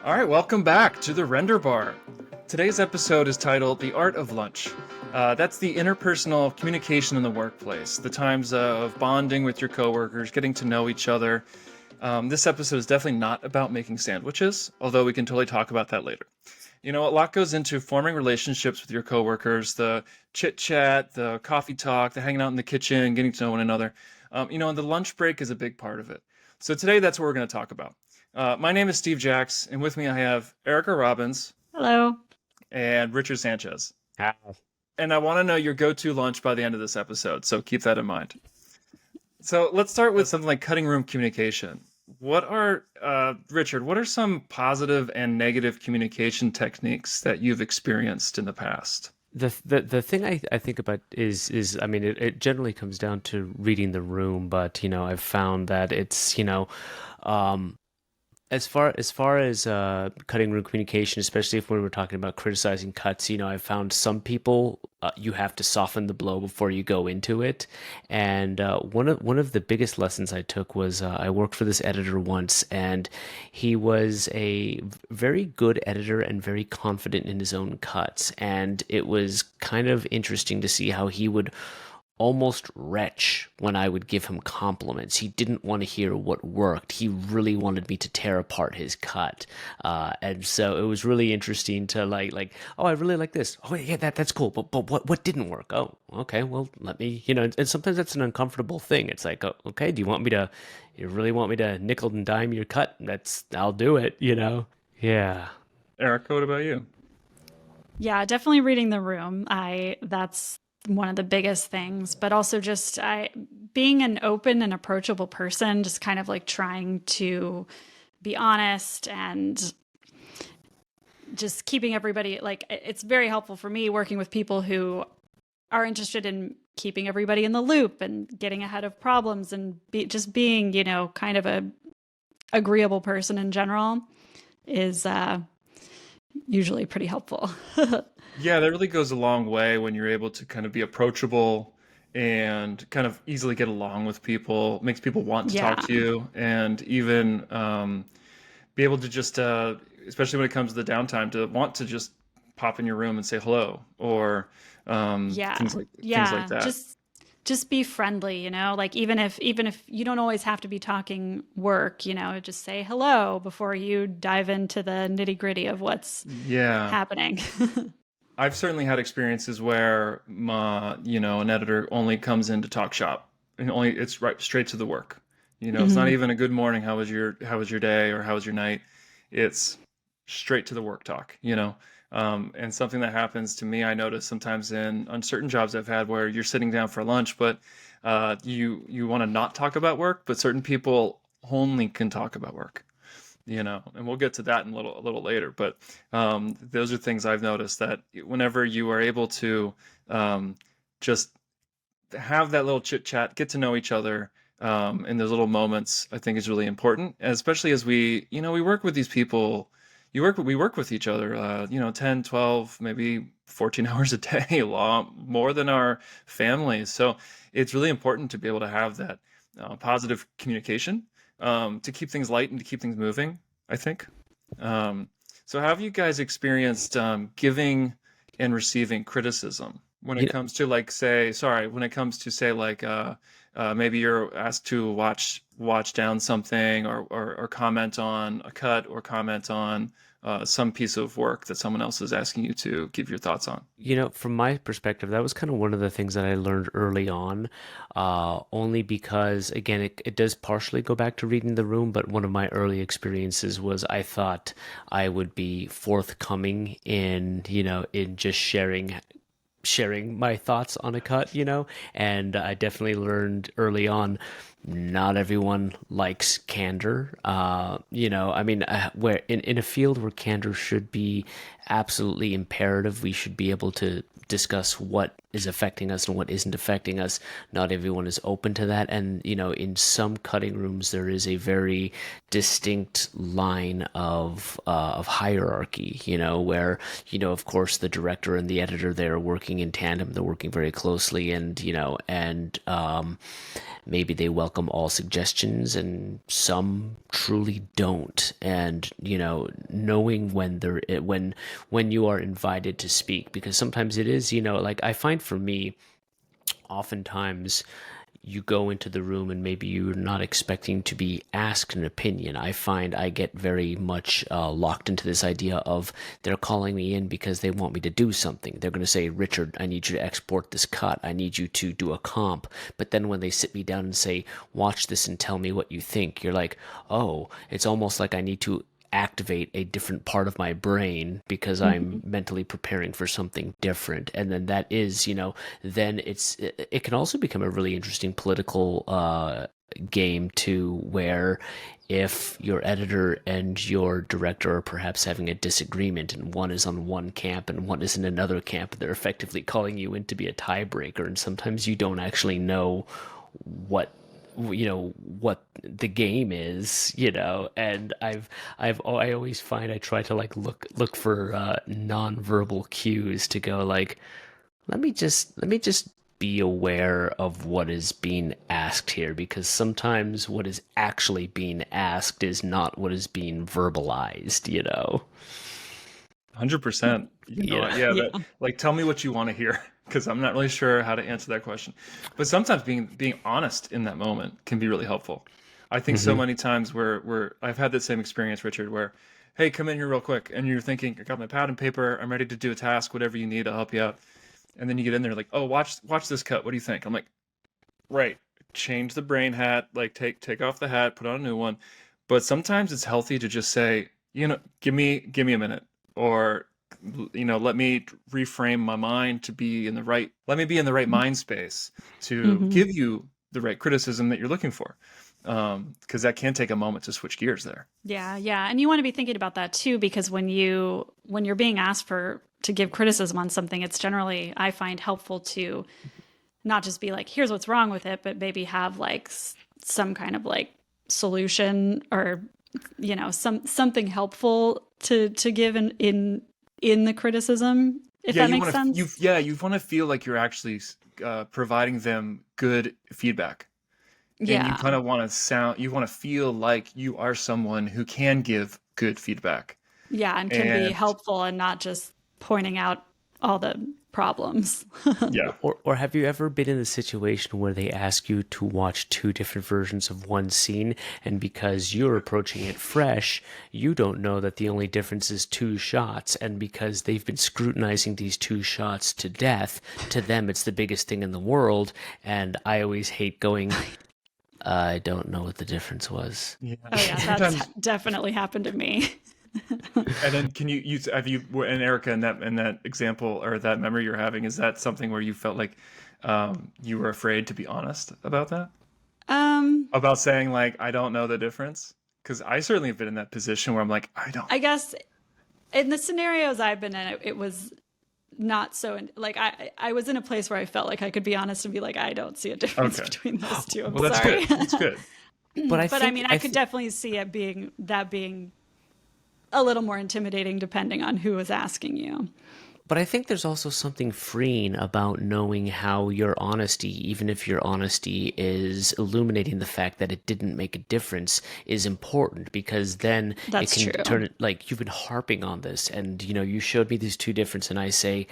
All right, welcome back to the Render Bar. Today's episode is titled The Art of Lunch. That's the interpersonal communication in the workplace, the times of bonding with your coworkers, getting to know each other. This episode is definitely not about making sandwiches, although we can totally talk about that later. You know, a lot goes into forming relationships with your coworkers, the chit chat, the coffee talk, the hanging out in the kitchen, getting to know one another. And the lunch break is a big part of it. So today, that's what we're going to talk about. My name is Steve Jacks, and with me I have Erika Robbins Hello. and Richard Sanchez. Hi. And I want to know your go-to lunch by the end of this episode, so keep that in mind. So let's start with something like cutting room communication. Richard, what are some positive and negative communication techniques that you've experienced in the past? The thing I think about is I mean it generally comes down to reading the room, but I've found that it's um, as far as cutting room communication, especially if when we're talking about criticizing cuts, I found some people you have to soften the blow before you go into it. And one of the biggest lessons I took was I worked for this editor once, and he was a very good editor and very confident in his own cuts. And it was kind of interesting to see how he would almost retch when I would give him compliments. He didn't want to hear what worked. He really wanted me to tear apart his cut. And so it was really interesting to oh, I really like this. Oh, yeah, that's cool. But what didn't work? Oh, okay, well, let me, and sometimes that's an uncomfortable thing. It's like, oh, okay, you really want me to nickel and dime your cut? I'll do it, Yeah. Erika, what about you? Yeah, definitely reading the room. That's one of the biggest things, but also just being an open and approachable person, just kind of like trying to be honest and just keeping everybody it's very helpful for me working with people who are interested in keeping everybody in the loop and getting ahead of problems and just being, kind of a agreeable person in general is usually pretty helpful. Yeah, that really goes a long way when you're able to kind of be approachable and kind of easily get along with people, makes people want to Yeah. talk to you, and even be able to just, especially when it comes to the downtime, to want to just pop in your room and say hello or Yeah. things like Yeah. that. Just be friendly, like even if you don't always have to be talking work, just say hello before you dive into the nitty-gritty of what's Yeah. happening. I've certainly had experiences where an editor only comes in to talk shop and only it's right straight to the work. It's not Mhm. even a good morning, how was your day or how was your night? It's straight to the work talk. And something that happens to me, I notice sometimes in on certain jobs I've had where you're sitting down for lunch, but you want to not talk about work, but certain people only can talk about work. And we'll get to that in a little later. But those are things I've noticed that whenever you are able to just have that little chit chat, get to know each other in those little moments, I think is really important. And especially as we work with these people, we work with each other, 10, 12, maybe 14 hours a day, a lot more than our families. So it's really important to be able to have that positive communication to keep things light and to keep things moving, I think. Um, so have you guys experienced giving and receiving criticism when it You comes to when it comes to say maybe you're asked to watch down something or comment on a cut or comment on some piece of work that someone else is asking you to give your thoughts on? From my perspective, that was kind of one of the things that I learned early on, only because, again, it does partially go back to reading the room, but one of my early experiences was I thought I would be forthcoming in just sharing my thoughts on a cut, and I definitely learned early on not everyone likes candor. I mean, where in a field where candor should be absolutely imperative, we should be able to discuss what is affecting us and what isn't affecting us. Not everyone is open to that, and in some cutting rooms there is a very distinct line of hierarchy. Where of course the director and the editor, they're working in tandem, they're working very closely, and maybe they welcome welcome all suggestions and some truly don't. And, knowing when you are invited to speak, because sometimes it is, like I find for me, oftentimes you go into the room and maybe you're not expecting to be asked an opinion. I find I get very much locked into this idea of they're calling me in because they want me to do something. They're going to say, Richard, I need you to export this cut. I need you to do a comp. But then when they sit me down and say, watch this and tell me what you think, you're like, oh, it's almost like I need to activate a different part of my brain because I'm mentally preparing for something different. And then that is, then it can also become a really interesting political game too, where if your editor and your director are perhaps having a disagreement and one is on one camp and one is in another camp, they're effectively calling you in to be a tiebreaker. And sometimes you don't actually know what what the game is, and I always find I try to like look for non-verbal cues to go like, let me just be aware of what is being asked here, because sometimes what is actually being asked is not what is being verbalized. 100%. Like, tell me what you want to hear, because I'm not really sure how to answer that question. But sometimes being honest in that moment can be really helpful. I think so many times where I've had that same experience, Richard, where, hey, come in here real quick, and you're thinking, I got my pad and paper, I'm ready to do a task, whatever you need, I'll help you out. And then you get in there like, oh, watch this cut. What do you think? I'm like, right, change the brain hat, like take off the hat, put on a new one. But sometimes it's healthy to just say, give me a minute, or let me reframe my mind to be in the right, let me be in the right mind space to give you the right criticism that you're looking for. Because that can take a moment to switch gears there. Yeah, yeah. And you want to be thinking about that too, because when you're being asked to give criticism on something, it's generally, I find, helpful to not just be like, here's what's wrong with it, but maybe have like some kind of like solution, or something helpful to give in the criticism, if that makes sense. You want to feel like you're actually providing them good feedback. And you kind of want to feel like you are someone who can give good feedback. Yeah, and can be helpful and not just pointing out all the problems. Yeah. Or have you ever been in the situation where they ask you to watch two different versions of one scene, and because you're approaching it fresh, you don't know that the only difference is two shots, and because they've been scrutinizing these two shots to death, to them it's the biggest thing in the world, and I always hate going, I don't know what the difference was. Yeah. Oh yeah, that's definitely happened to me. And then have you and Erika, in that example or that memory you're having, is that something where you felt like you were afraid to be honest about that? About saying like, I don't know the difference? Because I certainly have been in that position where I'm like, I guess in the scenarios I've been in, it was not so like I was in a place where I felt like I could be honest and be like, I don't see a difference between those two. I'm sorry. That's good. But I could definitely see it being a little more intimidating depending on who is asking you. But I think there's also something freeing about knowing how your honesty, even if your honesty is illuminating the fact that it didn't make a difference, is important, because then That's it can true. turn it, like, you've been harping on this and, you showed me these two differences, and I say,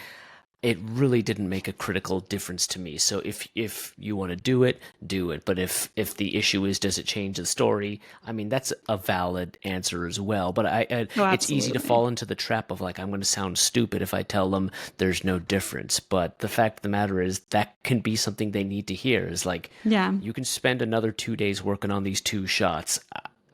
it really didn't make a critical difference to me. So if you want to do it, do it. But if the issue is, does it change the story? I mean, that's a valid answer as well. But it's easy to fall into the trap of like, I'm going to sound stupid if I tell them there's no difference. But the fact of the matter is that can be something they need to hear, is like, you can spend another 2 days working on these two shots.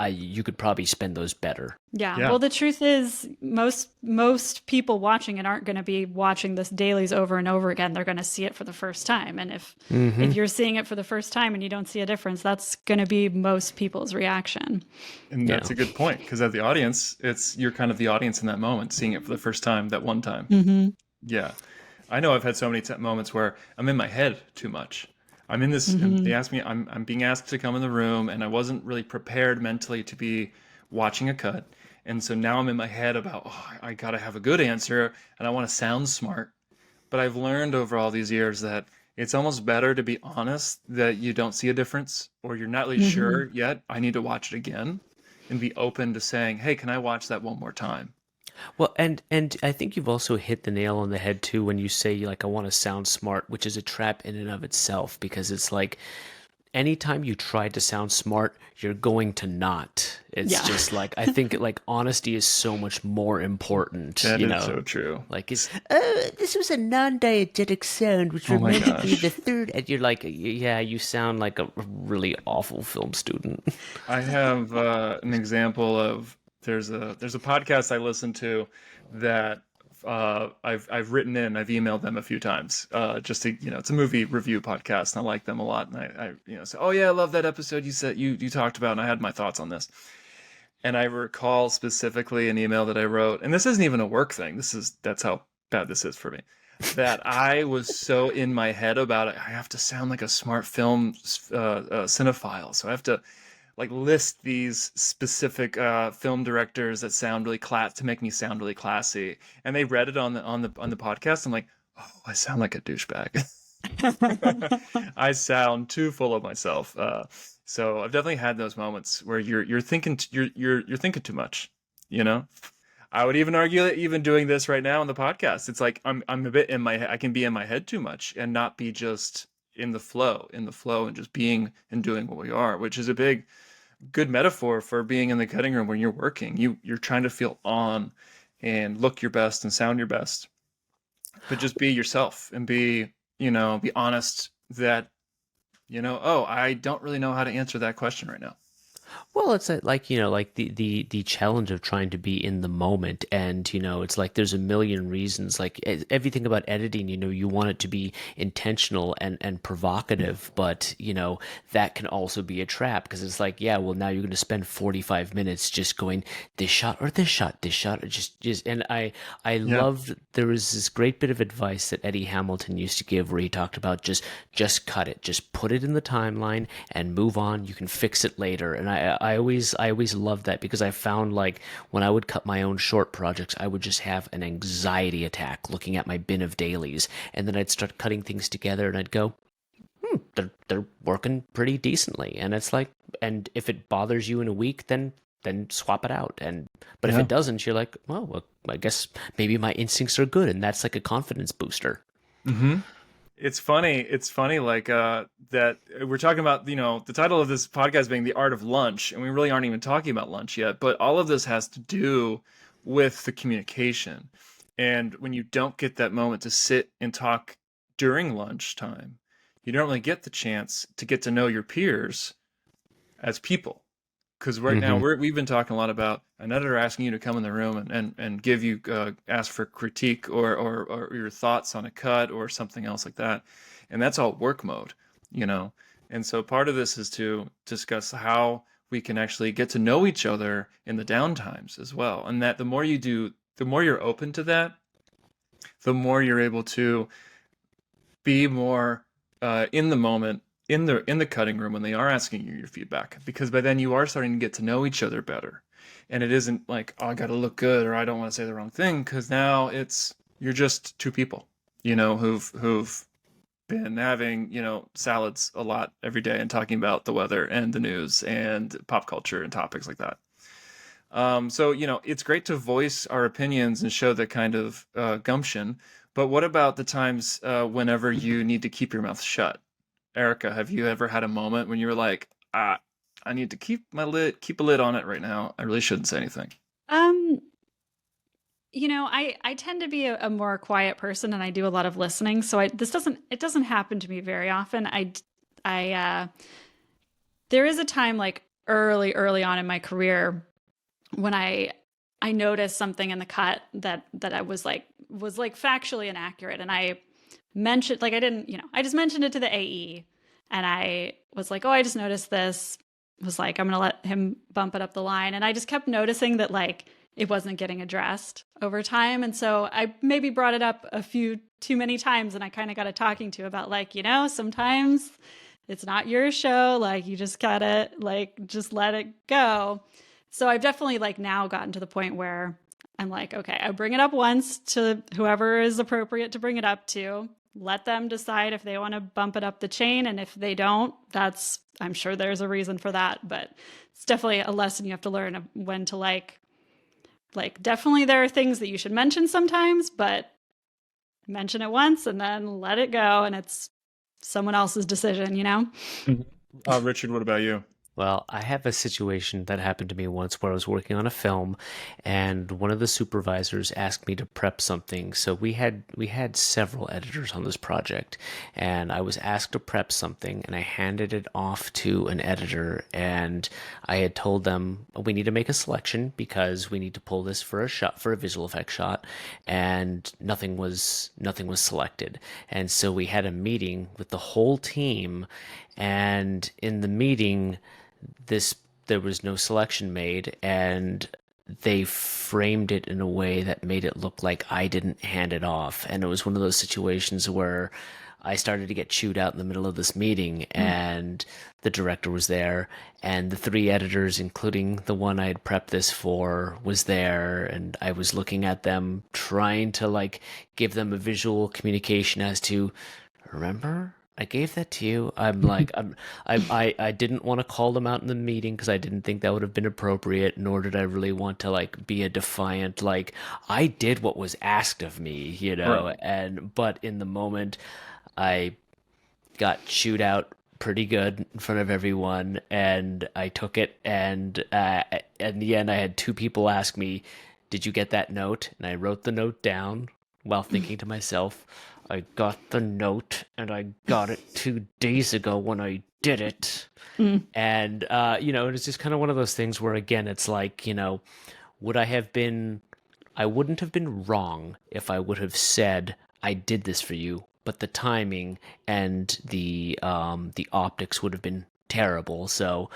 You could probably spend those better. Yeah. Well, the truth is most people watching it aren't going to be watching this dailies over and over again. They're going to see it for the first time. And if you're seeing it for the first time and you don't see a difference, that's going to be most people's reaction. And that's a good point, because as the audience, you're kind of the audience in that moment, seeing it for the first time, that one time. Yeah. I know I've had so many moments where I'm in my head too much. I'm in this, they asked me, I'm being asked to come in the room, and I wasn't really prepared mentally to be watching a cut. And so now I'm in my head about, I got to have a good answer and I want to sound smart. But I've learned over all these years that it's almost better to be honest that you don't see a difference or you're not really Hmm. sure yet. I need to watch it again and be open to saying, hey, can I watch that one more time? Well, and I think you've also hit the nail on the head too when you say like I want to sound smart, which is a trap in and of itself because it's like anytime you try to sound smart, you're going to not. It's Yeah. just like I think like honesty is so much more important, That you is know. so true. Like it's this was a non-diegetic sound which Oh were my meant to be the gosh. third and you're like yeah, you sound like a really awful film student. I have an example of there's a podcast I listen to that I've written in, I've emailed them a few times, just to, it's a movie review podcast and I like them a lot, and I say, oh yeah, I love that episode you said you talked about, and I had my thoughts on this. And I recall specifically an email that I wrote, and this isn't even a work thing. That's how bad this is for me. That I was so in my head about it. I have to sound like a smart film cinephile, so I have to like list these specific film directors that sound really class to make me sound really classy. And they read it on the podcast. I'm like, oh, I sound like a douchebag. I sound too full of myself. So I've definitely had those moments where you're thinking you're thinking too much. You know, I would even argue that even doing this right now on the podcast, it's like I'm a bit in my head. I can be in my head too much and not be just in the flow, and just being and doing what we are, which is a big good metaphor for being in the cutting room when you're working. You're trying to feel on and look your best and sound your best, but just be yourself and be honest that, oh, I don't really know how to answer that question right now. Well, it's like, like the challenge of trying to be in the moment. And, it's like there's a million reasons. Like everything about editing, you want it to be intentional and provocative, but, that can also be a trap because it's like, yeah, well, now you're going to spend 45 minutes just going this shot or this shot, this shot, or just, and I Yeah. loved, there was this great bit of advice that Eddie Hamilton used to give where he talked about just cut it, just put it in the timeline and move on. You can fix it later. And I always loved that because I found like when I would cut my own short projects, I would just have an anxiety attack looking at my bin of dailies, and then I'd start cutting things together, and I'd go, they're working pretty decently, and it's like, and if it bothers you in a week, then swap it out, and but if Yeah. it doesn't, you're like, well, I guess maybe my instincts are good, and that's like a confidence booster. Hmm. It's funny. It's funny, like that we're talking about, the title of this podcast being The Art of Lunch, and we really aren't even talking about lunch yet, but all of this has to do with the communication. And when you don't get that moment to sit and talk during lunchtime, you don't really get the chance to get to know your peers as people. Because right now Hmm. we've been talking a lot about an editor asking you to come in the room and give you ask for critique or your thoughts on a cut or something else like that, and that's all work mode, you know. And so part of this is to discuss how we can actually get to know each other in the downtimes as well, and that the more you do, the more you're open to that, the more you're able to be more in the moment in the cutting room when they are asking you your feedback, because by then you are starting to get to know each other better, and it isn't like, oh, I got to look good or I don't want to say the wrong thing, because now it's you're just two people, who've been having, salads a lot every day and talking about the weather and the news and pop culture and topics like that. So, it's great to voice our opinions and show that kind of gumption. But what about the times whenever you need to keep your mouth shut? Erica, have you ever had a moment when you were like, I need to keep a lid on it right now. I really shouldn't say anything. Um, I tend to be a more quiet person and I do a lot of listening. So it doesn't happen to me very often. There is a time like early on in my career when I noticed something in the cut that I was like factually inaccurate, and I mentioned, like, I didn't, I just mentioned it to the AE, and I was like, oh, I just noticed this. Was like, I'm gonna let him bump it up the line, and I just kept noticing that like it wasn't getting addressed over time, and so I maybe brought it up a few too many times, and I kind of got a talking to about like, sometimes it's not your show, like you just gotta like just let it go. So I've definitely like now gotten to the point where I'm like, okay, I bring it up once to whoever is appropriate to bring it up to. let them decide if they want to bump it up the chain. And if they don't, I'm sure there's a reason for that. But it's definitely a lesson you have to learn of when to definitely there are things that you should mention sometimes, but mention it once and then let it go. And it's someone else's decision, you know? Richard, what about you? Well, I have a situation that happened to me once where I was working on a film, and one of the supervisors asked me to prep something. So we had several editors on this project, and I was asked to prep something, and I handed it off to an editor, and I had told them we need to make a selection because we need to pull this for a shot, for a visual effect shot, and nothing was selected. And so we had a meeting with the whole team, and in the meeting there was no selection made, and they framed it in a way that made it look like I didn't hand it off. And it was one of those situations where I started to get chewed out in the middle of this meeting, and the director was there, and the three editors, including the one I had prepped this for, was there, and I was looking at them trying to give them a visual communication as to, remember, I gave that to you. I didn't want to call them out in the meeting because I didn't think that would have been appropriate, nor did I really want to be a defiant, I did what was asked of me, Right. but in the moment I got chewed out pretty good in front of everyone, and I took it, and in the end I had two people ask me, did you get that note? And I wrote the note down while thinking to myself, I got the note, and I got it 2 days ago when I did it. Mm. And, it's just kind of one of those things where, again, it's would I wouldn't have been wrong if I would have said, I did this for you, but the timing and the optics would have been terrible. So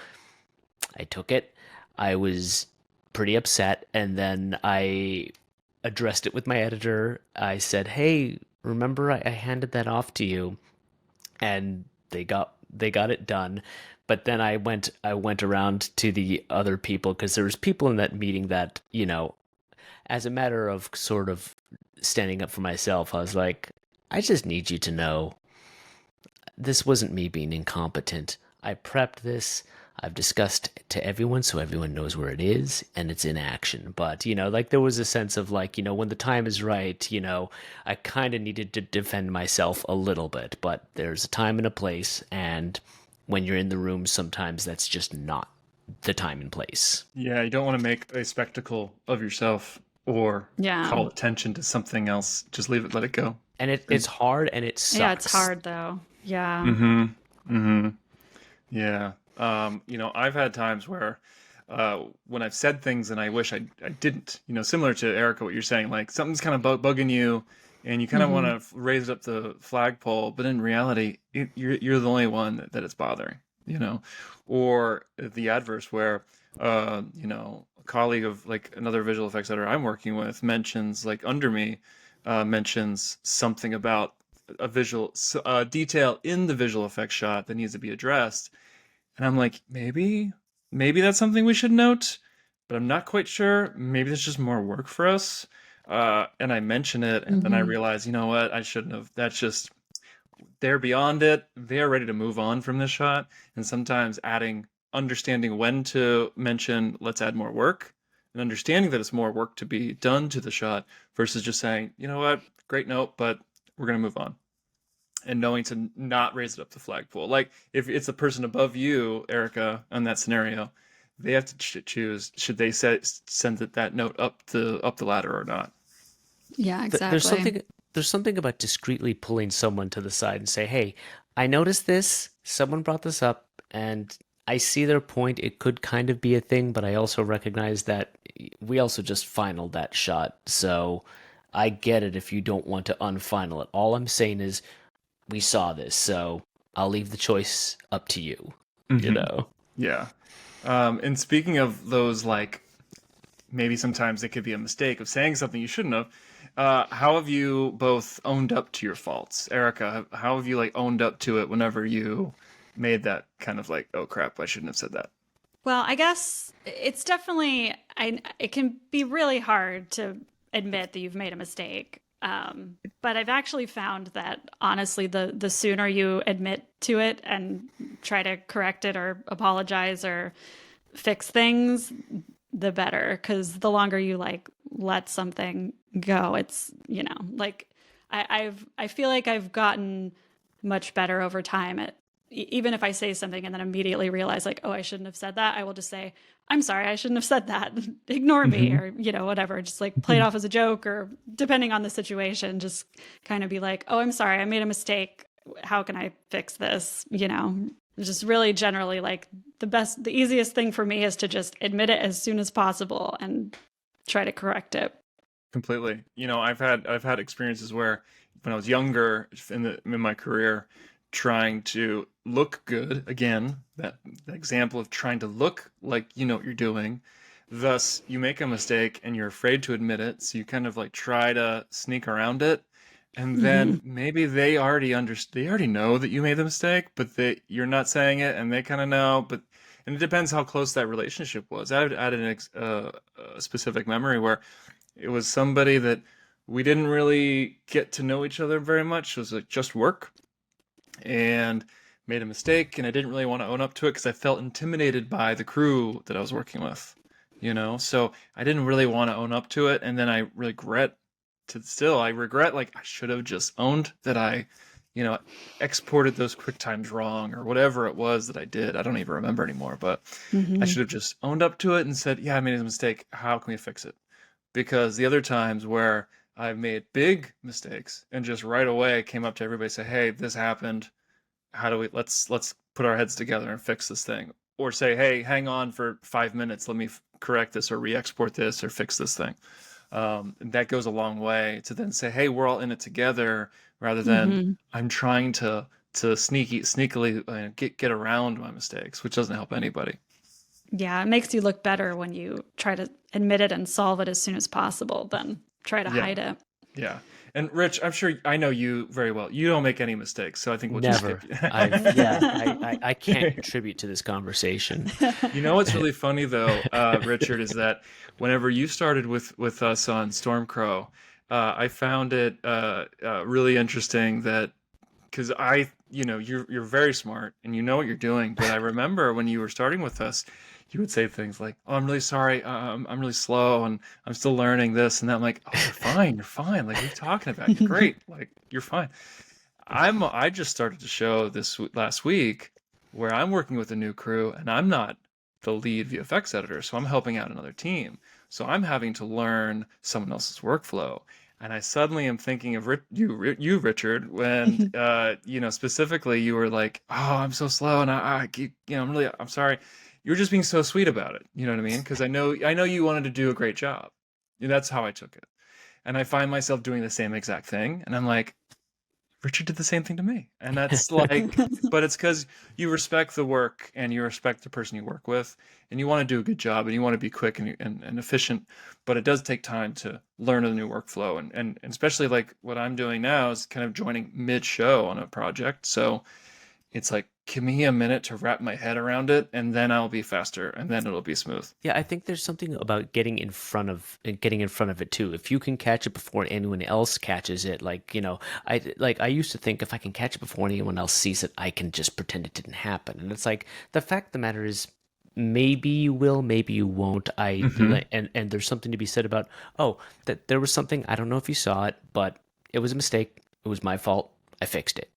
I took it. I was pretty upset, and then I addressed it with my editor. I said, "Hey, remember I handed that off to you," and they got it done. But then I went around to the other people because there was people in that meeting that as a matter of sort of standing up for myself, I was like, I just need you to know this wasn't me being incompetent. I prepped this. I've discussed it to everyone so everyone knows where it is and it's in action. But, there was a sense of when the time is right, I kind of needed to defend myself a little bit. But there's a time and a place. And when you're in the room, sometimes that's just not the time and place. Yeah, you don't want to make a spectacle of yourself or Yeah. call attention to something else. Just leave it, let it go. And it's hard and it Yeah, it's sucks. hard though. Yeah. Mm-hmm. Mm-hmm. Yeah. I've had times where when I've said things and I wish I didn't, similar to Erica, what you're saying, like something's kind of bugging you and you kind of want Hmm. to raise up the flagpole, but in reality, you're the only one that it's bothering, or the adverse where, a colleague of another visual effects editor I'm working with mentions under me, mentions something about a visual detail in the visual effects shot that needs to be addressed, and I'm like, maybe that's something we should note, but I'm not quite sure. Maybe there's just more work for us. And I mention it, and then I Hmm. realize, you know what? I shouldn't have. That's just, they're beyond it. They're ready to move on from this shot. And sometimes understanding when to mention, let's add more work, and understanding that it's more work to be done to the shot versus just saying, you know what? Great note, but we're going to move on, and knowing to not raise it up the flagpole. Like if it's a person above you, Erica, on that scenario, they have to choose should they send that note up the ladder or not. Yeah, Th- There's exactly. something there's something about discreetly pulling someone to the side and say, "Hey, I noticed this. Someone brought this up, and I see their point. It could kind of be a thing, but I also recognize that we also just finalized that shot. So I get it if you don't want to unfinal it. All I'm saying is we saw this, so I'll leave the choice up to you." You Hmm. know? Yeah. And speaking of those, maybe sometimes it could be a mistake of saying something you shouldn't have. How have you both owned up to your faults, Erica? How have you owned up to it whenever you made that kind of oh crap, I shouldn't have said that. Well, I guess it's definitely it can be really hard to admit that you've made a mistake. But I've actually found that honestly, the sooner you admit to it and try to correct it or apologize or fix things, the better. Because the longer you like let something go, it's like I feel like I've gotten much better over time at even if I say something and then immediately realize like, oh, I shouldn't have said that, I will just say, I'm sorry, I shouldn't have said that. Ignore me, Hmm. or, whatever. Just like play it off as a joke, or depending on the situation, just kind of be like, oh, I'm sorry, I made a mistake. How can I fix this? Just really generally like the easiest thing for me is to just admit it as soon as possible and try to correct it. Completely. I've had experiences where when I was younger in my career, trying to look good again, that example of trying to look like you know what you're doing. Thus, you make a mistake and you're afraid to admit it, so you kind of like try to sneak around it. And Hmm. then maybe they already know that you made the mistake, but you're not saying it and they kind of know, and it depends how close that relationship was. I had a specific memory where it was somebody that we didn't really get to know each other very much. It was like just work, and made a mistake, and I didn't really want to own up to it because I felt intimidated by the crew that I was working with, So I didn't really want to own up to it, and then I regret like I should have just owned that I, you know, exported those quick times wrong or whatever it was that I did. I don't even remember anymore, but I Hmm. should have just owned up to it and said, "Yeah, I made a mistake. How can we fix it?" Because the other times where I've made big mistakes and just right away came up to everybody and say, "Hey, this happened. How do we let's put our heads together and fix this thing." Or say, "Hey, hang on for 5 minutes. Let me correct this or re-export this or fix this thing." And that goes a long way to then say, "Hey, we're all in it together," rather than Hmm. I'm trying to sneakily get around my mistakes, which doesn't help anybody. Yeah, it makes you look better when you try to admit it and solve it as soon as possible than try to Yeah. hide it. Yeah. And Rich, I'm sure I know you very well. You don't make any mistakes, so I think we'll just skip Never. you. I can't contribute to this conversation. You know what's really funny though, Richard, is that whenever you started with us on Stormcrow, I found it really interesting that because you're very smart and you know what you're doing, but I remember when you were starting with us, you would say things like, "Oh, I'm really sorry, I'm really slow and I'm still learning this and that." I'm like, "Oh, you're fine. Like, what are you talking about? You're great. Like, you're fine." I just started to show last week where I'm working with a new crew and I'm not the lead VFX editor, so I'm helping out another team. So I'm having to learn someone else's workflow. And I suddenly am thinking of you, Richard, when specifically you were like, "Oh, I'm so slow, and I keep, I'm sorry." You were just being so sweet about it. You know what I mean? Because I know you wanted to do a great job. That's how I took it. And I find myself doing the same exact thing, and I'm like, Richard did the same thing to me. And that's like, but it's because you respect the work and you respect the person you work with and you want to do a good job and you want to be quick and efficient. But it does take time to learn a new workflow. And especially like what I'm doing now is kind of joining mid show on a project. So it's like, give me a minute to wrap my head around it and then I'll be faster and then it'll be smooth. Yeah, I think there's something about getting in front of it too. If you can catch it before anyone else catches it, I used to think if I can catch it before anyone else sees it, I can just pretend it didn't happen. And it's like the fact of the matter is maybe you will, maybe you won't. Hmm. And there's something to be said about, oh, that there was something, I don't know if you saw it, but it was a mistake. It was my fault. I fixed it.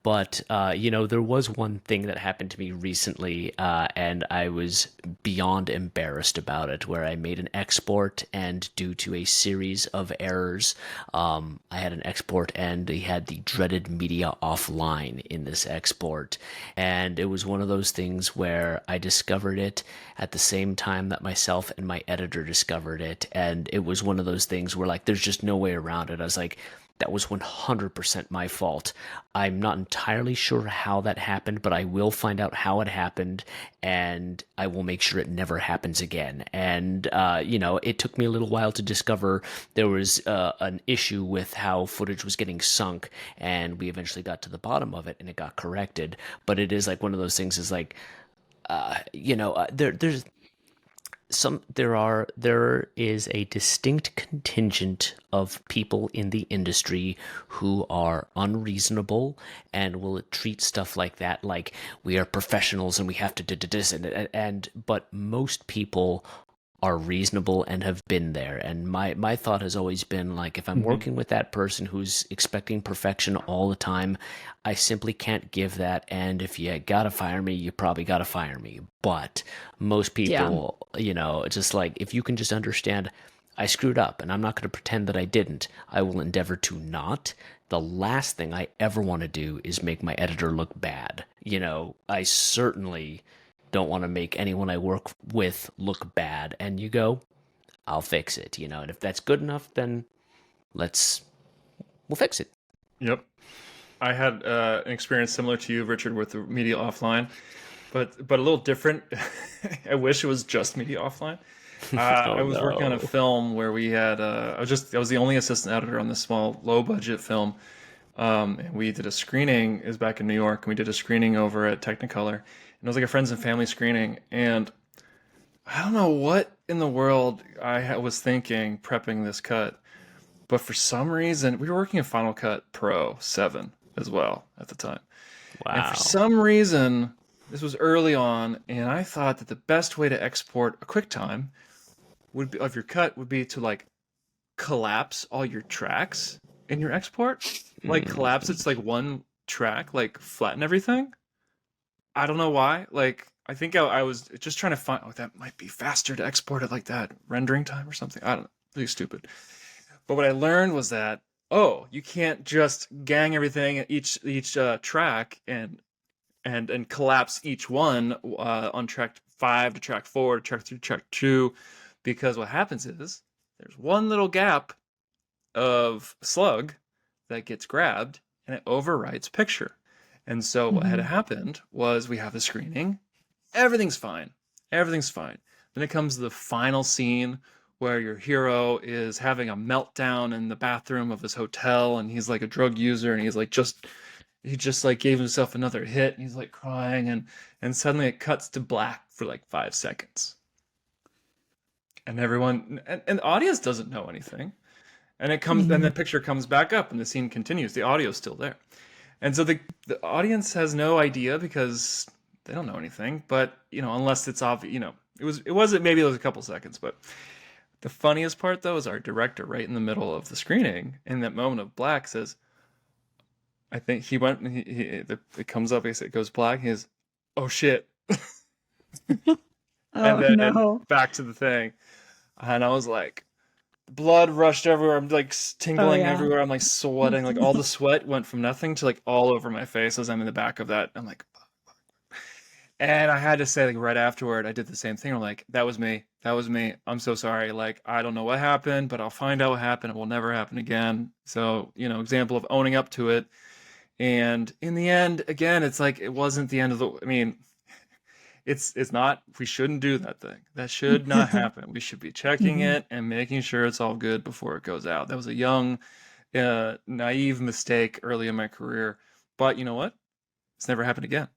But there was one thing that happened to me recently, and I was beyond embarrassed about it, where I made an export, and due to a series of errors, I had an export, and we had the dreaded media offline in this export, and it was one of those things where I discovered it at the same time that myself and my editor discovered it, and it was one of those things where like there's just no way around it. I was like, that was 100% my fault. I'm not entirely sure how that happened, but I will find out how it happened, and I will make sure it never happens again. And, it took me a little while to discover there was an issue with how footage was getting sunk, and we eventually got to the bottom of it, and it got corrected. But it is like one of those things is like, there's there is a distinct contingent of people in the industry who are unreasonable and will treat stuff like that like we are professionals and we have to do this and but most people are reasonable and have been there. And my thought has always been like, if I'm Hmm. working with that person who's expecting perfection all the time, I simply can't give that. And if you gotta fire me, you probably gotta fire me. But most Yeah. people, it's just like, if you can just understand, I screwed up and I'm not going to pretend that I didn't. I will endeavor to not. The last thing I ever want to do is make my editor look bad. I certainly don't want to make anyone I work with look bad. And you go, I'll fix it, and if that's good enough, then let's we'll fix it. Yep. I had an experience similar to you, Richard, with the media offline, but a little different. I wish it was just media offline. I Oh was working on a no. film where we had I was the only assistant editor on this small low budget film, and we did a screening. It was back in New York, and we did a screening over at Technicolor, and it was like a friends and family screening. And I don't know what in the world was thinking prepping this cut, but for some reason we were working in Final Cut Pro 7 as well at the time. And for Wow. some reason, this was early on, and I thought that the best way to export a QuickTime would be of your cut would be to like collapse all your tracks in your export. Like collapse Mm. it's like one track, like flatten everything. I don't know why. Like I think I was just trying to find that might be faster to export it like that, rendering time or something. I don't know. Really stupid. But what I learned was that you can't just gang everything at each track and collapse each one on track 5 to track 4 to track 3 to track 2, because what happens is there's one little gap of slug that gets grabbed and it overwrites picture. And so what had Hmm. happened was we have the screening, everything's fine, everything's fine. Then it comes to the final scene where your hero is having a meltdown in the bathroom of his hotel, and he's like a drug user, and he just like gave himself another hit, and he's like crying, and suddenly it cuts to black for like 5 seconds, and everyone and the audience doesn't know anything, and Hmm. the picture comes back up and the scene continues, the audio's still there, and so the audience has no idea because they don't know anything, but unless it's obvious, maybe it was a couple seconds, but the funniest part though is our director right in the middle of the screening in that moment of black says, I think he went. It comes up. It goes black. He goes, "Oh shit!" And Oh then no. back to the thing, and I was like, blood rushed everywhere. I'm like Oh tingling yeah. everywhere. I'm like sweating. Like all the sweat went from nothing to like all over my face as I'm in the back of that. I'm like, and I had to say like right afterward, I did the same thing. I'm like, that was me. That was me. I'm so sorry. Like I don't know what happened, but I'll find out what happened. It will never happen again. So example of owning up to it. And in the end, again, it's like it wasn't the end of the. I mean, it's not. We shouldn't do that thing. That should not happen. We should be checking Hmm. it and making sure it's all good before it goes out. That was a young, naive mistake early in my career. But you know what? It's never happened again.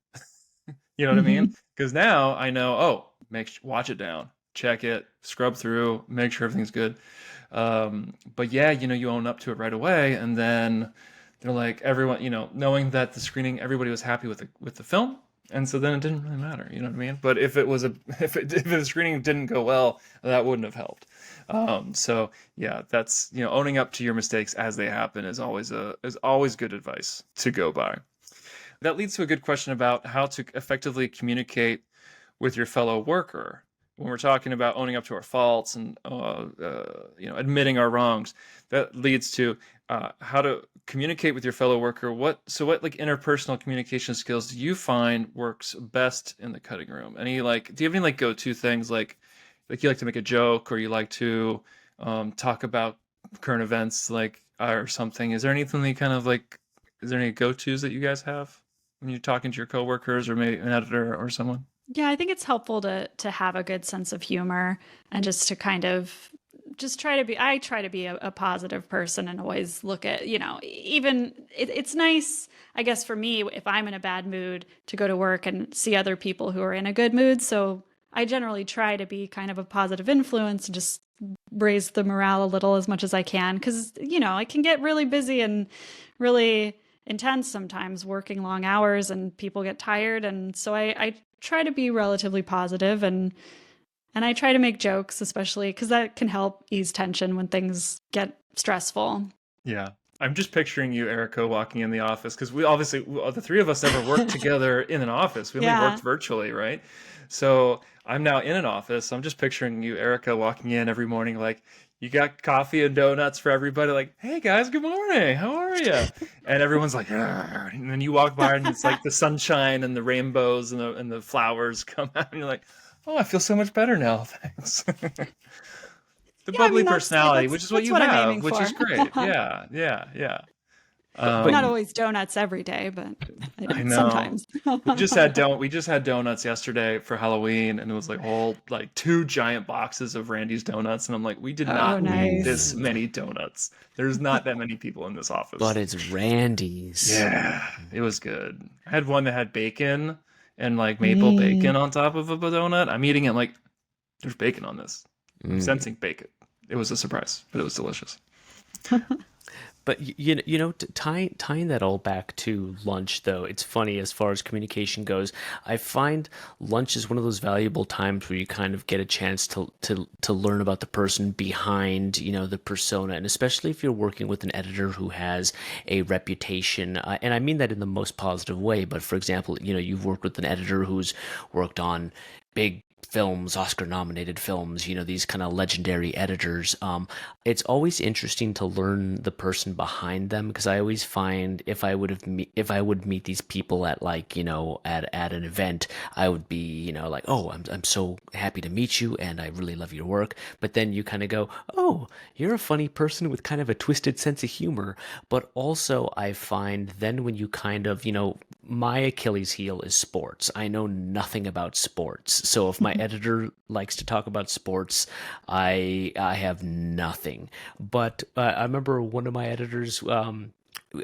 You know what I mean? Hmm. Because now I know. Oh, watch it down, check it, scrub through, make sure everything's good. But yeah, you own up to it right away, and then they're like everyone, knowing that the screening, everybody was happy with the film, and so then it didn't really matter. You know what I mean? But if it was a if the screening didn't go well, that wouldn't have helped. So yeah, that's owning up to your mistakes as they happen is always good advice to go by. That leads to a good question about how to effectively communicate with your fellow worker when we're talking about owning up to our faults and admitting our wrongs. That leads to how to communicate with your fellow worker. What like interpersonal communication skills do you find works best in the cutting room? Any like do you have any like go-to things like you like to make a joke, or you like to talk about current events like or something? Is there anything that you kind of like? Is there any go-tos that you guys have when you're talking to your coworkers or maybe an editor or someone? Yeah, I think it's helpful to have a good sense of humor and just to kind of just try to be I try to be a positive person and always look at, even it's nice, I guess for me, if I'm in a bad mood to go to work and see other people who are in a good mood. So I generally try to be kind of a positive influence and just raise the morale a little as much as I can. Cause, I can get really busy and really intense sometimes working long hours and people get tired. And so I try to be relatively positive and I try to make jokes, especially because that can help ease tension when things get stressful. Yeah. I'm just picturing you, Erica, walking in the office because we obviously, the three of us never worked together in an office. We only Yeah. worked virtually, right? So I'm now in an office. I'm just picturing you, Erica, walking in every morning, like, you got coffee and donuts for everybody, like, hey guys, good morning. How are you? And everyone's like, "Arr." And then you walk by and it's like the sunshine and the rainbows and the flowers come out, and you're like, oh, I feel so much better now. Thanks. The Yeah, I bubbly mean personality, which is what that's you what I'm have, aiming which for. is great. Yeah, yeah, yeah. But Not Um, always donuts every day, but I know. sometimes. We just had donuts yesterday for Halloween, and it was like all like two giant boxes of Randy's donuts, and I'm like, we did Oh, not need nice. this ooh, many donuts. There's not that many people in this but office. it's Randy's. Yeah, it was good. I had one that had bacon and like maple Mm. bacon on top of a donut. I'm eating it like there's bacon on this. I'm Mm. sensing bacon. It was a surprise, but it was delicious. But tying that all back to lunch, though, it's funny as far as communication goes. I find lunch is one of those valuable times where you kind of get a chance to learn about the person behind, the persona, and especially if you're working with an editor who has a reputation, and I mean that in the most positive way. But for example, you've worked with an editor who's worked on big films, Oscar nominated films, these kind of legendary editors. It's always interesting to learn the person behind them because I always find if I would meet these people at like, at an event, I would be, like, oh, I'm so happy to meet you and I really love your work. But then you kind of go, oh, you're a funny person with kind of a twisted sense of humor. But also I find then when you kind of, my Achilles heel is sports. I know nothing about sports. So if my editor likes to talk about sports, I have nothing. But I remember one of my editors.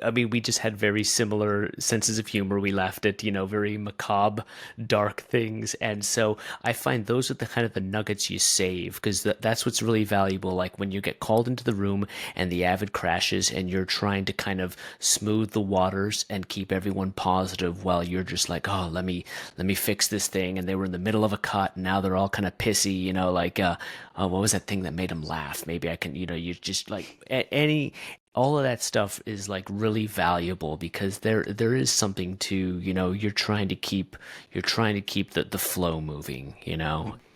I mean, we just had very similar senses of humor. We laughed at, very macabre, dark things. And so I find those are the kind of the nuggets you save because that's what's really valuable. Like when you get called into the room and the avid crashes and you're trying to kind of smooth the waters and keep everyone positive while you're just like, oh, let me fix this thing. And they were in the middle of a cut and now they're all kind of pissy, like, oh, what was that thing that made them laugh? Maybe I can, you just like all of that stuff is like really valuable because there is something to, you're trying to keep the flow moving.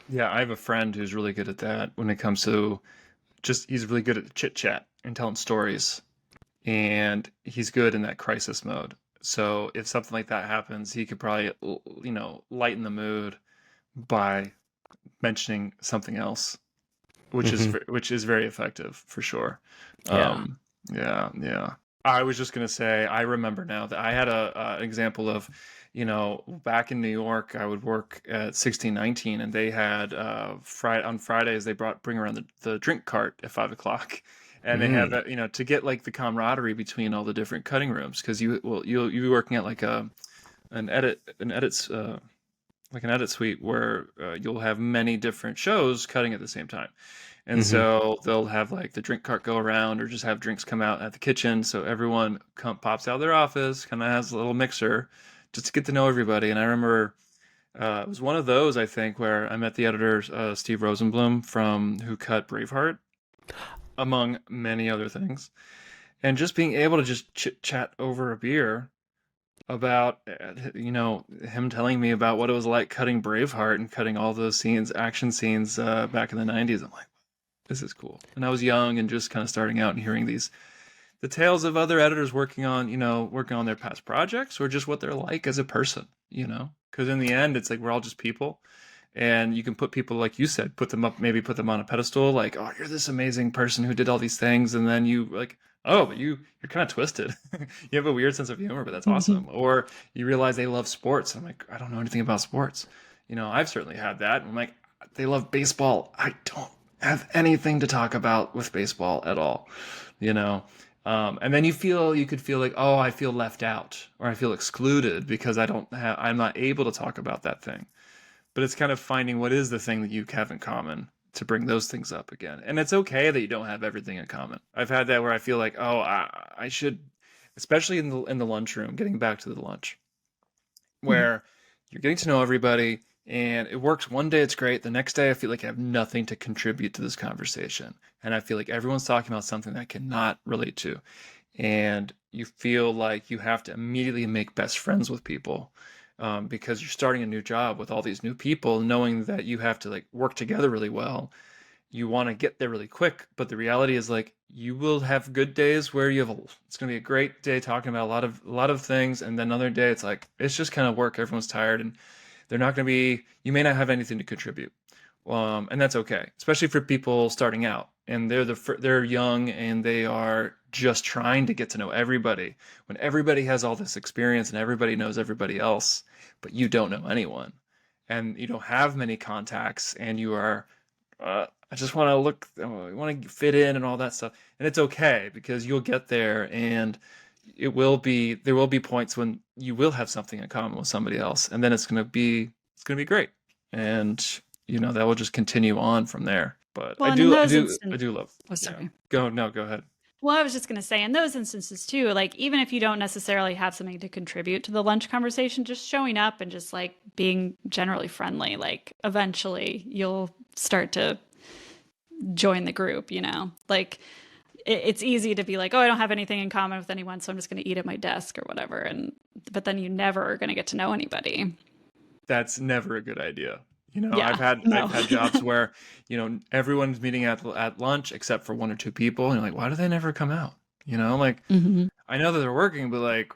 Yeah, I have a friend who's really good at that when it comes to he's really good at chit chat and telling stories. And he's good in that crisis mode. So if something like that happens, he could probably, lighten the mood by mentioning something else, Hmm. which is very effective for sure. Yeah. Um, yeah, yeah. I was just gonna say, I remember now that I had an example of, back in New York, I would work at 1619, and they had on Fridays they bring around the drink cart at 5 o'clock, and they have Mm. that, to get like the camaraderie between all the different cutting rooms, because you'll be working at like an edit like an edit suite where you'll have many different shows cutting at the same time. And Hmm. so they'll have like the drink cart go around or just have drinks come out at the kitchen. So everyone pops out of their office, kind of has a little mixer just to get to know everybody. And I remember it was one of those, I think, where I met the editor, Steve Rosenblum, who cut Braveheart, among many other things. And just being able to just chit chat over a beer about him telling me about what it was like cutting Braveheart and cutting all those action scenes back in the 90s. I'm like, this is cool. And I was young and just kind of starting out and hearing the tales of other editors working on their past projects or just what they're like as a person, because in the end it's like we're all just people. And you can put people, like you said, maybe put them on a pedestal, like, oh, you're this amazing person who did all these things, and then you like, oh, but you're kind of twisted. You have a weird sense of humor, but that's awesome. Or you realize they love sports. I'm like, I don't know anything about sports. I've certainly had that. I'm like, they love baseball. I don't have anything to talk about with baseball at all. You know, and then you could feel like, oh, I feel left out or I feel excluded because I'm not able to talk about that thing. but it's kind of finding what is the thing that you have in common to bring those things up again. And it's okay that you don't have everything in common. I've had that where I feel like, oh, I should, especially in the lunchroom, getting back to the lunch, Mhm. where you're getting to know everybody and it works one day, it's great. The next day, I feel like I have nothing to contribute to this conversation. And I feel like everyone's talking about something that I cannot relate to. And you feel like you have to immediately make best friends with people, because you're starting a new job with all these new people, knowing that you have to like work together really well. You want to get there really quick, but the reality is like you will have good days where it's going to be a great day talking about a lot of things, and then another day it's like it's just kind of work. Everyone's tired, and they're not going to be. You may not have anything to contribute, and that's okay, especially for people starting out and they're young and they are just trying to get to know everybody. When everybody has all this experience and everybody knows everybody else, but you don't know anyone, and you don't have many contacts, and you are I just want to look, I want to fit in and all that stuff. And it's okay because you'll get there, and there will be points when you will have something in common with somebody else. And then it's going to be great. And, that will just continue on from there. But Well, and in those I instances, do love, oh, yeah. sorry. No, go ahead. Well, I was just going to say, in those instances too, like even if you don't necessarily have something to contribute to the lunch conversation, just showing up and just like being generally friendly, like eventually you'll start to join the group, Like it's easy to be like, oh, I don't have anything in common with anyone, so I'm just going to eat at my desk or whatever. But then you never are going to get to know anybody. That's never a good idea. Yeah, I've no. had jobs where, everyone's meeting at lunch except for one or two people, and you're like, why do they never come out? Like Hmm. I know that they're working, but like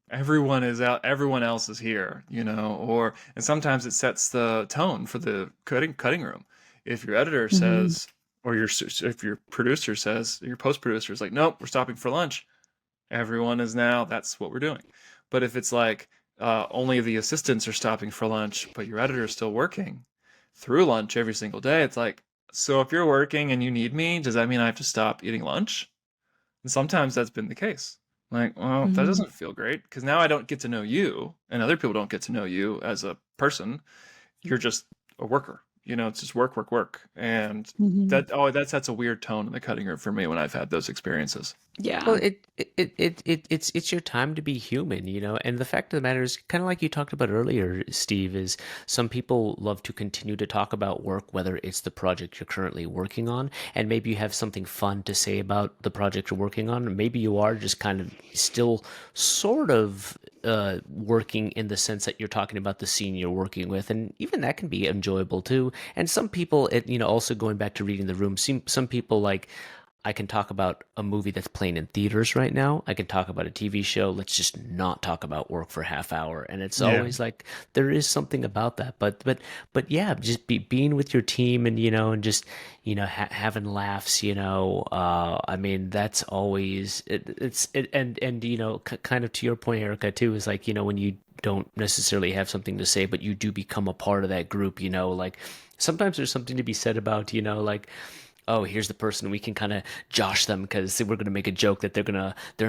everyone is out, everyone else is here, and sometimes it sets the tone for the cutting room. If your editor Hmm. says, or if your producer says, your post producer is like, nope, we're stopping for lunch, everyone is now, that's what we're doing. But if it's like only the assistants are stopping for lunch, but your editor is still working through lunch every single day, it's like, so if you're working and you need me, does that mean I have to stop eating lunch? And sometimes that's been the case. Like, well, that Hmm. doesn't feel great because now I don't get to know you, and other people don't get to know you as a person. You're just a worker. It's just work, work, work. And Hmm. that sets a weird tone in the cutting room for me when I've had those experiences. Well, Yeah. it's your time to be human, and the fact of the matter is, kind of like you talked about earlier, Steve, is some people love to continue to talk about work, whether it's the project you're currently working on, and maybe you have something fun to say about the project you're working on, and maybe you are just kind of still sort of working in the sense that you're talking about the scene you're working with, and even that can be enjoyable too. And some people, also going back to reading the room, some people like, I can talk about a movie that's playing in theaters right now. I can talk about a TV show. Let's just not talk about work for a half hour. And it's Yeah. always like there is something about that. But yeah, just being with your team and and just having laughs. I mean that's always and kind of to your point, Erica, too, is like when you don't necessarily have something to say, but you do become a part of that group. Like sometimes there's something to be said about like, oh, here's the person we can kind of josh them because we're going to make a joke that they're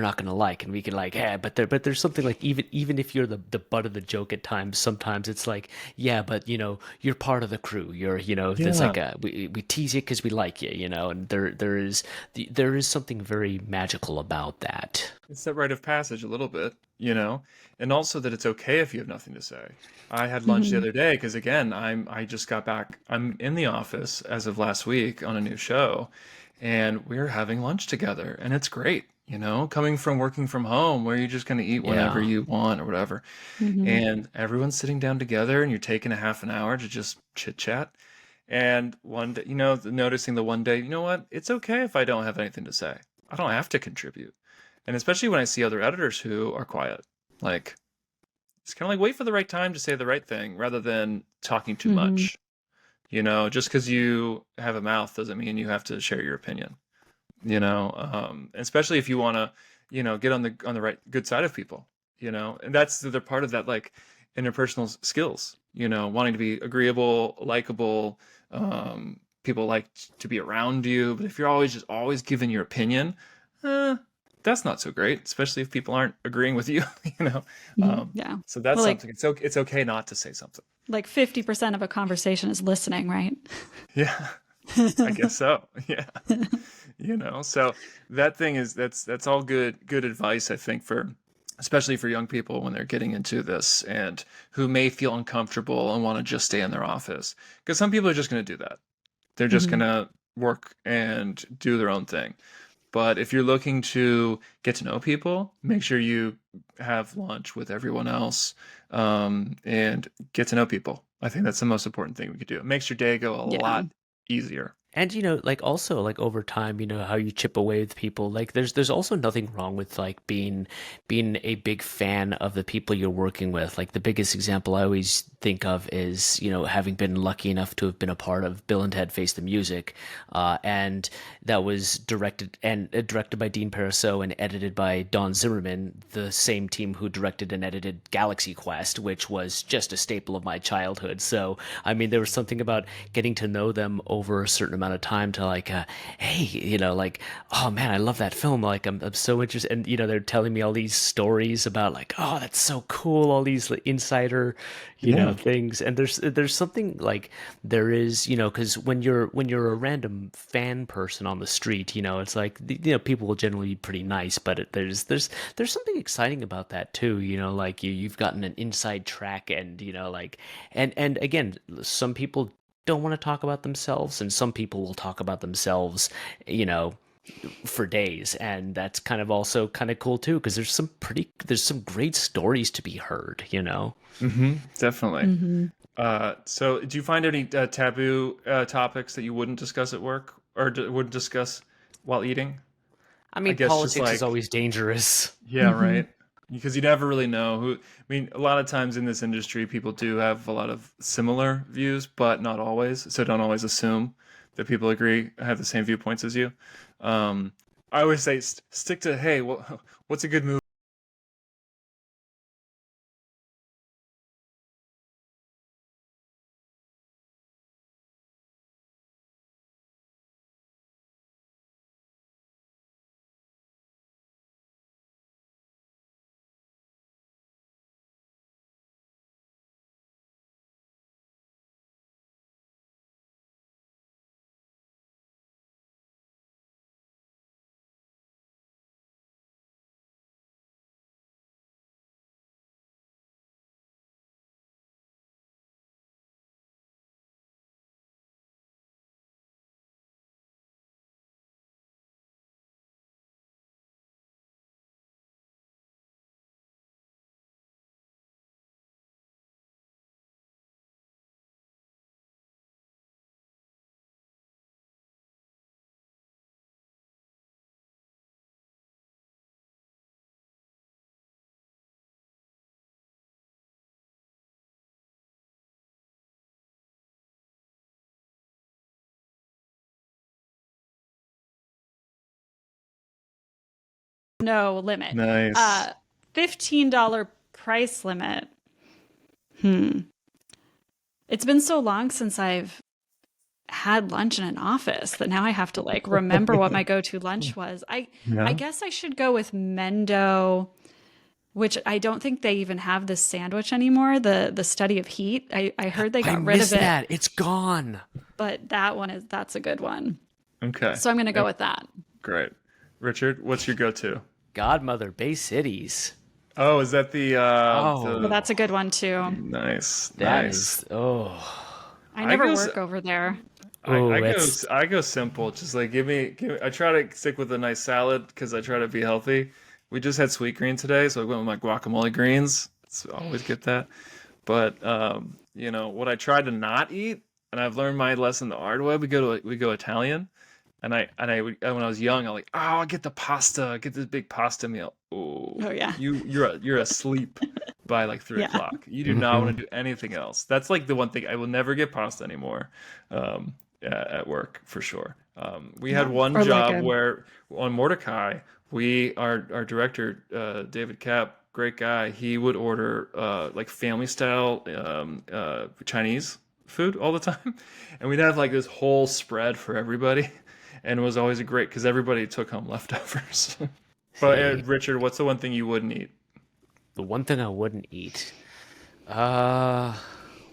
not going to like, and we can like, yeah, but there's something like, even if you're the butt of the joke at times, sometimes it's like, yeah, but you're part of the crew, you're it's Yeah. like we tease you because we like you, and there is something very magical about that. It's that rite of passage a little bit, and also that it's okay if you have nothing to say. I had lunch the Hmm. other day because again, I just got back. I'm in the office as of last week on a new show, and we're having lunch together, and it's great, coming from working from home where you're just going to eat whenever Yeah. you want or whatever. Hmm. And everyone's sitting down together and you're taking a half an hour to just chit chat. And one day, noticing the one day, you know what? It's okay if I don't have anything to say. I don't have to contribute. And especially when I see other editors who are quiet, like it's kind of like wait for the right time to say the right thing rather than talking too Hmm. much. Just because you have a mouth doesn't mean you have to share your opinion. Especially if you want to, get on the right good side of people. And that's the other part of that, like interpersonal skills. Wanting to be agreeable, likable. People like to be around you, but if you're always giving your opinion, eh, that's not so great, especially if people aren't agreeing with you, you know. Um, Yeah. so that's Well, like something. It's okay not to say something. 50% of a conversation is listening, right? Yeah, I guess so. Yeah, you know. So that thing is that's all good advice, I think, for especially for young people when they're getting into this and who may feel uncomfortable and want to just stay in their office because some people are just going to do that. They're just going Mhm. to work and do their own thing. But if you're looking to get to know people, make sure you have lunch with everyone else, and get to know people. I think that's the most important thing we could do. It makes your day go a Yeah. lot easier. And like also like over time, how you chip away with people. Like there's also nothing wrong with like being a big fan of the people you're working with. Like the biggest example I always think of is, having been lucky enough to have been a part of Bill and Ted Face the Music, and that was directed by Dean Parisot and edited by Don Zimmerman, the same team who directed and edited Galaxy Quest, which was just a staple of my childhood. So I mean, there was something about getting to know them over a certain amount of time to like, hey, like, oh man, I love that film. Like, I'm so interested. And, they're telling me all these stories about like, oh, that's so cool. All these like, insider, Yeah. things. And there's something like there is, because when you're a random fan person on the street, it's like, people will generally be pretty nice, but there's something exciting about that too. Like you've gotten an inside track and, like, and again, some people don't want to talk about themselves and some people will talk about themselves you know for days, and that's kind of also kind of cool too because there's some great stories to be heard. Definitely. Hmm. So do you find any taboo topics that you wouldn't discuss at work or wouldn't discuss while eating? I I mean, guess just politics is like, always dangerous. yeah, Hmm. right. Because you never really know who. I mean, a lot of times in this industry, people do have a lot of similar views, but not always. So don't always assume that people agree, have the same viewpoints as you. Um, I always say stick to, hey, what's a good movie? No limit. Nice. Uh, $15 price limit. Hmm. It's been so long since I've had lunch in an office that now I have to like remember what my go-to lunch was. I Yeah. guess I should go with Mendo, which I don't think they even have this sandwich anymore, the study of heat. I heard they I got rid of miss it, that. It's gone. but that's a good one. Okay. So I'm gonna go Uh, with that. Great. Richard, what's your go-to? Godmother Bay Cities. Oh, is that the Well, Oh, that's a good one too. nice, that nice. is, oh, I I never go. work over there. oh, it's I go simple. Just like give me. I try to stick with a nice salad because I try to be healthy. We just had sweet green today, so I went with my guacamole greens. It's always get that. But what I tried to not eat, and I've learned my lesson the hard way. We go Italian, when I was young, I like, oh, I'll get the pasta, get this big pasta meal. Oh, Oh yeah. you're asleep by like three Yeah. o'clock. You do not want mhm. to do anything else. That's like the one thing I will never get pasta anymore, at work for sure. We had Yeah. one Or like job a where on Mordecai, our director, David Cap, great guy. He would order like family style Chinese food all the time, and we'd have like this whole spread for everybody, and it was always a great because everybody took home leftovers. But Richard, what's the one thing you wouldn't eat? The one thing I wouldn't eat. Uh,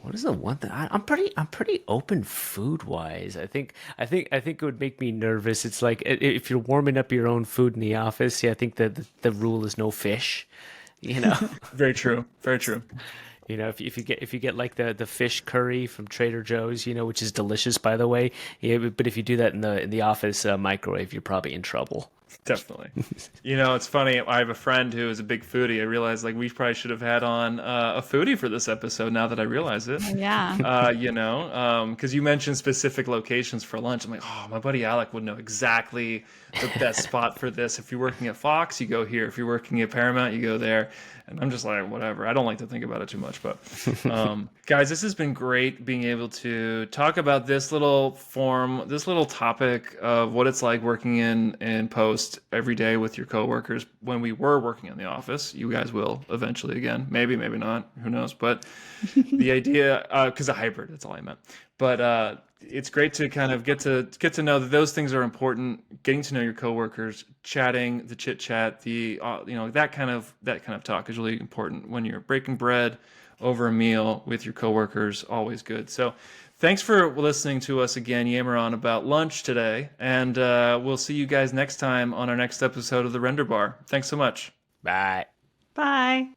what is the one thing I'm pretty open food wise. I think it would make me nervous. It's like if you're warming up your own food in the office, yeah, I think that the rule is no fish. You know, Very true. Very true. if you get like the fish curry from Trader Joe's, which is delicious by the way. Yeah, but if you do that in the office microwave, you're probably in trouble. Definitely. It's funny. I have a friend who is a big foodie. I realized like we probably should have had on a foodie for this episode now that I realize it. Yeah. Because you mentioned specific locations for lunch. I'm like, oh, my buddy Alec would know exactly the best spot for this. If you're working at Fox, you go here. If you're working at Paramount, you go there. And I'm just like, whatever. I don't like to think about it too much. But guys, this has been great being able to talk about this little topic of what it's like working in post every day with your coworkers when we were working in the office. You guys will eventually again. Maybe, maybe not. Who knows? But the idea, because a hybrid, that's all I meant. But it's great to kind of get to know that those things are important. Getting to know your coworkers, chatting, the chit chat, that kind of talk is really important when you're breaking bread over a meal with your coworkers. Always good. So, thanks for listening to us again, yammer on about lunch today, and we'll see you guys next time on our next episode of the Render Bar. Thanks so much. Bye. Bye.